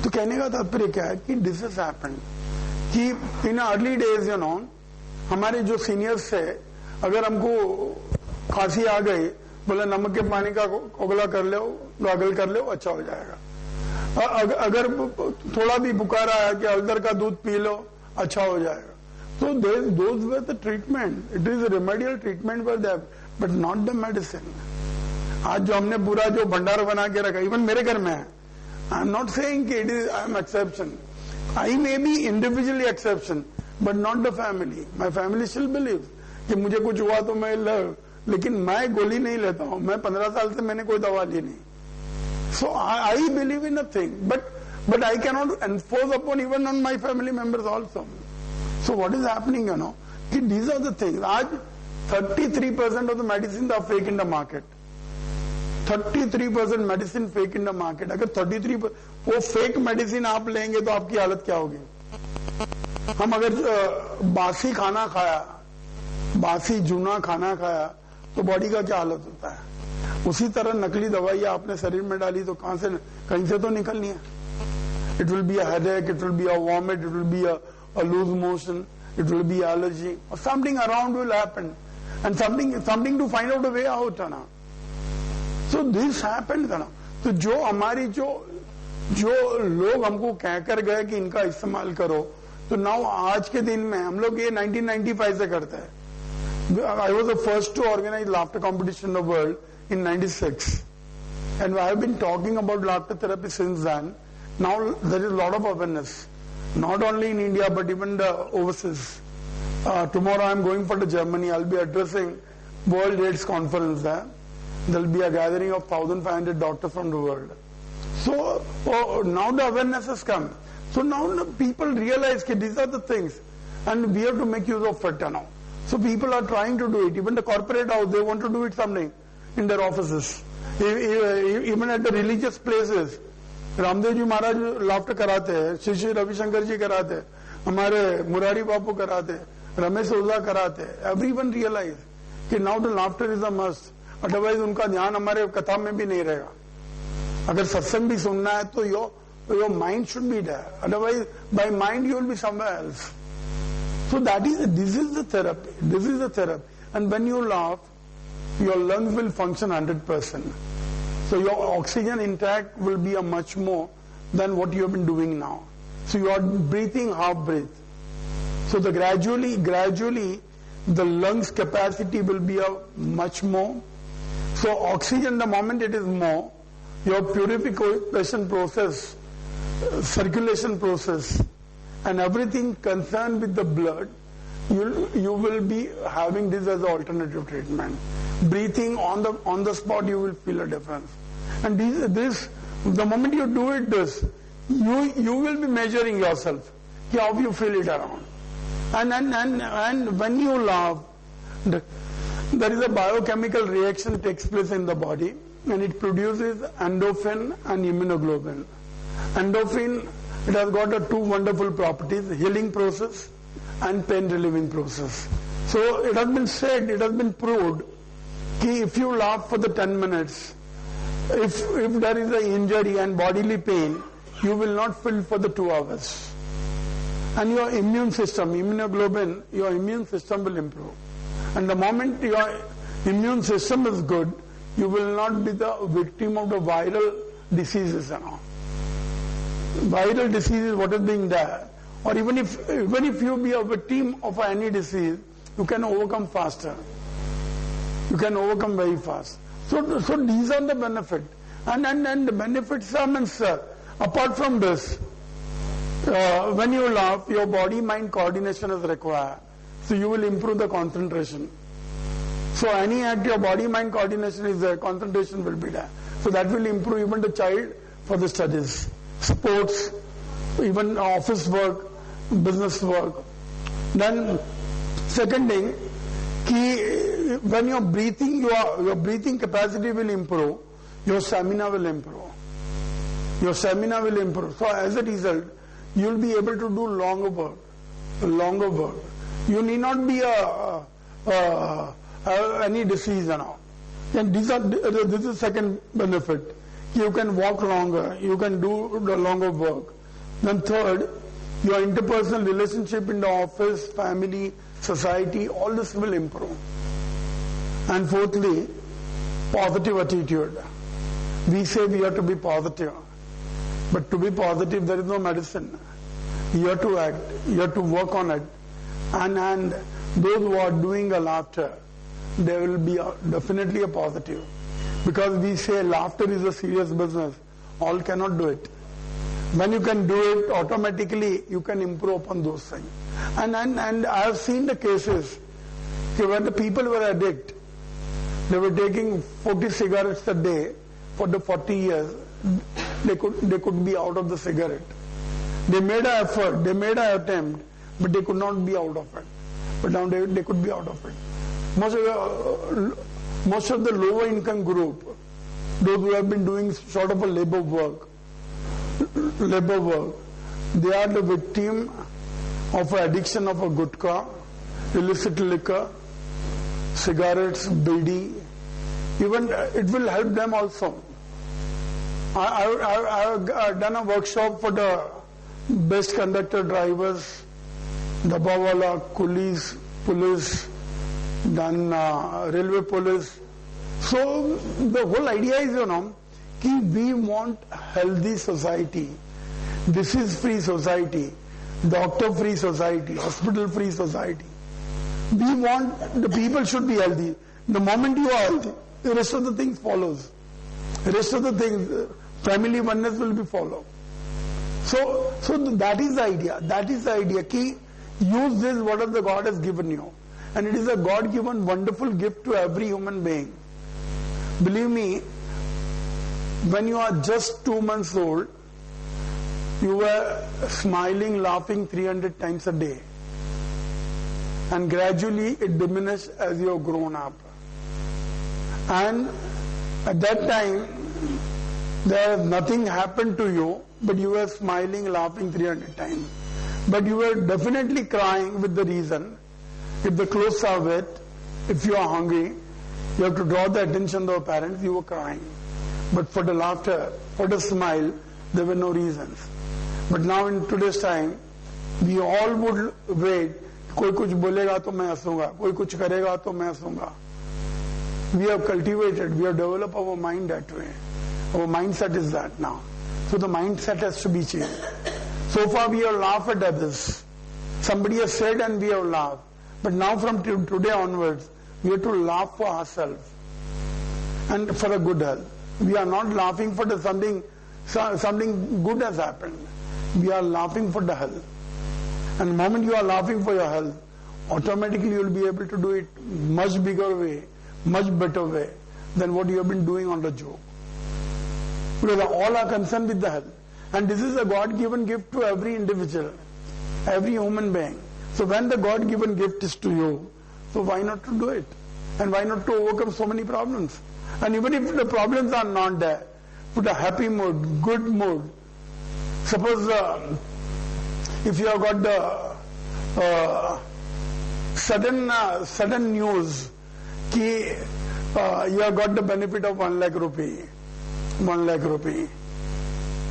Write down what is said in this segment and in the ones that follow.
तो कहने का तात्पर्य क्या है कि दिस हैज हैपेंड कि in early days you know हमारे जो सीनियर्स थे, अगर हमको खांसी आ गई, बोले नमक के पानी का कोगला कर लो, गागल कर लो, अच्छा हो जाएगा। अगर थोड़ा भी बुखार आया कि हल्दर का दूध पी लो, अच्छा हो जाएगा। So those were the treatment. It is a remedial treatment for them, but not the medicine. आज जो हमने पूरा जो भंडार बना के रखा, इवन मेरे घर में है, आई एम नॉट सेइंग कि it is I am exception, I may be individually exception but not the family. My family still believe कि मुझे कुछ हुआ तो मैं लेकिन मैं गोली नहीं लेता हूं। मैं 15 साल से मैंने कोई दवा ली नहीं। So I believe in a thing but I can not enforce upon even on my family members also. So what is happening, you know, these are the things. आज 33% of the medicines are fake in the market. 33% medicine fake in the market. अगर 33% वो fake medicine आप लेंगे तो आपकी हालत क्या होगी? हम अगर बासी खाना खाया, बासी जूना खाना खाया तो बॉडी का क्या हालत होता है? उसी तरह नकली दवाइयां आपने शरीर में डाली तो कहीं से तो निकलनी है। It will be a headache, it will be a vomit, it will be a loose motion, it will be allergy, or something around will happen, and something to find out a way out, है ना? So this happened, है ना? तो जो हमारी जो लोग हमको कहकर गए कि इनका इस्तेमाल करो, तो नाउ आज के दिन में हम लोग ये 1995 से करते हैं। I was the first to organize laughter competition in the world in 96, and I have been talking about laughter therapy since then. Now there is a lot of awareness, not only in India but even the overseas. Tomorrow I am going for the Germany. I'll be addressing World AIDS Conference there. There'll be a gathering of 1,500 doctors from the world. So now the awareness has come. So now people realize that these are the things, and we have to make use of it now. So people are trying to do it. Even the corporate house, they want to do it something in their offices. Even at the religious places. Ramdev ji Maharaj laughter कराते हैं, श्री श्री रविशंकर जी कराते हैं, हमारे मुरारी बापू कराते हैं, रमेश ओझा कराते हैं। Everyone realise कि now the laughter is a must, otherwise उनका ध्यान हमारे कथा में भी नहीं रहेगा। अगर सत्संग भी सुनना है तो your mind should be there, otherwise by mind you will be somewhere else. So this is the therapy, and when you laugh your lungs will function 100%. So your oxygen intake will be a much more than what you have been doing now. So you are breathing half breath. So gradually the lungs capacity will be a much more. So oxygen, the moment it is more, your purification process, circulation process, and everything concerned with the blood, you will be having this as an alternative treatment. Breathing on the spot, you will feel a difference. And the moment you do it, you will be measuring yourself, how you feel it around. And when you laugh, there is a biochemical reaction takes place in the body, and it produces endorphin and immunoglobulin. Endorphin, it has got two wonderful properties: healing process and pain relieving process. So it has been said, it has been proved, if you laugh for the 10 minutes, if there is an injury and bodily pain, you will not feel for the 2 hours. And your immune system, immunoglobulin, your immune system will improve. And the moment your immune system is good, you will not be the victim of the viral diseases and all. Viral diseases, what is being there, or even if you be a victim of any disease, you can overcome faster. You can overcome very fast. So these are the benefit. And the benefits are, apart from this, when you laugh, your body-mind coordination is required. So you will improve the concentration. So any act, your body-mind coordination is there, concentration will be there. So that will improve even the child for the studies, sports, even office work, business work. Then second thing, when you're breathing, your breathing capacity will improve, your stamina will improve. Your stamina will improve. So as a result, you will be able to do longer work. You need not be any disease and all. And this is second benefit. you can walk longer, you can do the longer work. Then third, your interpersonal relationship in the office, family, society, all this will improve. And fourthly, positive attitude. We say we have to be positive, but to be positive there is no medicine. You have to act, you have to work on it. And those who are doing a laughter, there will be definitely a positive. Because we say laughter is a serious business. All cannot do it. When you can do it, automatically you can improve upon those things. And I have seen the cases when the people were addicted, they were taking 40 cigarettes a day for the 40 years, they could be out of the cigarette. They made an effort, they made an attempt, but they could not be out of it. But now they could be out of it. Most of the lower income group, those who have been doing sort of a labor work, they are the victim of addiction of a gutka, illicit liquor, cigarettes, bidi. Even it will help them also. I've done a workshop for the best conductor drivers, Dabawala, coolies, police, then railway police. So the whole idea is, we want healthy society, disease-free society, doctor-free society, hospital-free society. We want the people should be healthy. The moment you are healthy, the rest of the things follows. The rest of the things, family oneness will be followed. So that is the idea. That is the idea. Ki use this whatever the God has given you, and it is a God-given wonderful gift to every human being. Believe me, when you are just 2 months old, you were smiling, laughing 300 times a day. And gradually it diminished as you have grown up. And at that time, nothing happened to you, but you were smiling, laughing 300 times. But you were definitely crying with the reason, if the clothes are wet, if you are hungry, you have to draw the attention of the parents, you were crying. But for the laughter, for the smile, there were no reasons. But now in today's time, we all would wait. कोई कुछ बोलेगा तो मैं हंसूंगा, कोई कुछ करेगा तो मैं हंसूंगा. We have cultivated, we have developed our mind that way. Our mindset is that now. So the mindset has to be changed. So far we have laughed at others. Somebody has said and we have laughed. But now from today onwards, we have to laugh for ourselves and for a good health. We are not laughing for something good has happened. We are laughing for the health. And the moment you are laughing for your health, automatically you will be able to do it much bigger way, much better way than what you have been doing on the joke. Because all are concerned with the health. And this is a God-given gift to every individual, every human being. So when the God-given gift is to you, so why not to do it? And why not to overcome so many problems? And even if the problems are not there, put a happy mood, good mood. Suppose if you have got the sudden news ki you have got the benefit of 1 lakh rupee,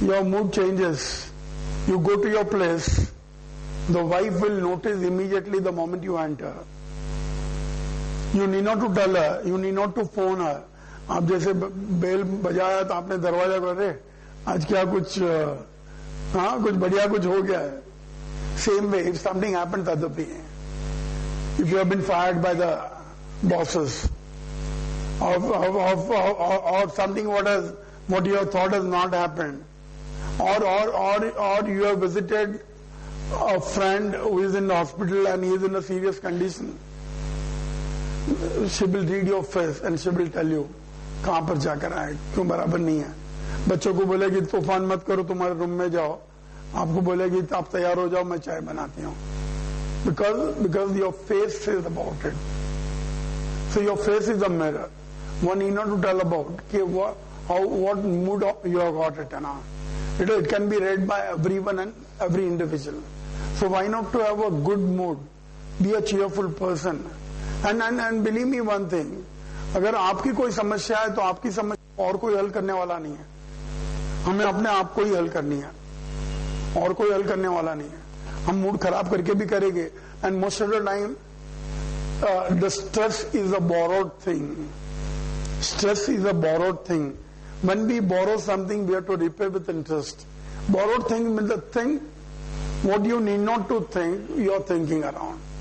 your mood changes. You go to your place, the wife will notice immediately the moment you enter. You need not to tell her, you need not to phone her. आप जैसे bell बजाया तो आपने दरवाजा कर रहे आज क्या कुछ कुछ बढ़िया कुछ हो गया है. Same way, if something happened tadapi, if you have been fired by the bosses, or something what you have thought has not happened, or you have visited a friend who is in the hospital and he is in a serious condition, she will read your face and she will tell you कहाँ पर जाकर आए, क्यों बराबर नहीं है. बच्चों को बोलेगी तूफान मत करो, तुम्हारे रूम में जाओ. आपको बोलेगी आप तैयार हो जाओ, मैं चाय बनाती हूँ. Because your face says about it. So your face is a mirror. One need not to tell about what mood you have got it now. It can be read by everyone and every individual. So why not to have a good mood? Be a cheerful person. And believe me one thing, अगर आपकी कोई समस्या है तो आपकी समस्या और कोई हल करने वाला नहीं है. हमें अपने आप को ही हल करनी है, और कोई हल करने वाला नहीं है. हम मूड खराब करके भी करेंगे. And most of the time the stress is a borrowed thing. Stress is a borrowed thing. When we borrow something, we have to repay with interest. Borrowed thing means the thing what you need not to think, you are thinking around.